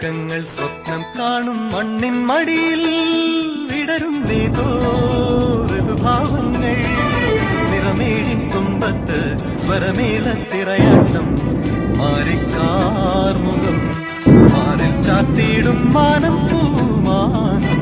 സ്വർഗങ്ങൾ സ്വപ്നം കാണും മണ്ണിൻ മടിയിൽ വിടരും നീതോ ഋതുഭാവങ്ങൾ നിറമേഴിൻ തുമ്പത്ത് സ്വരമേളത്തിറയാട്ടം മാറിക്കാർമുഖം മാറിൽ ചാത്തിയിടും മാനം പൂമാനം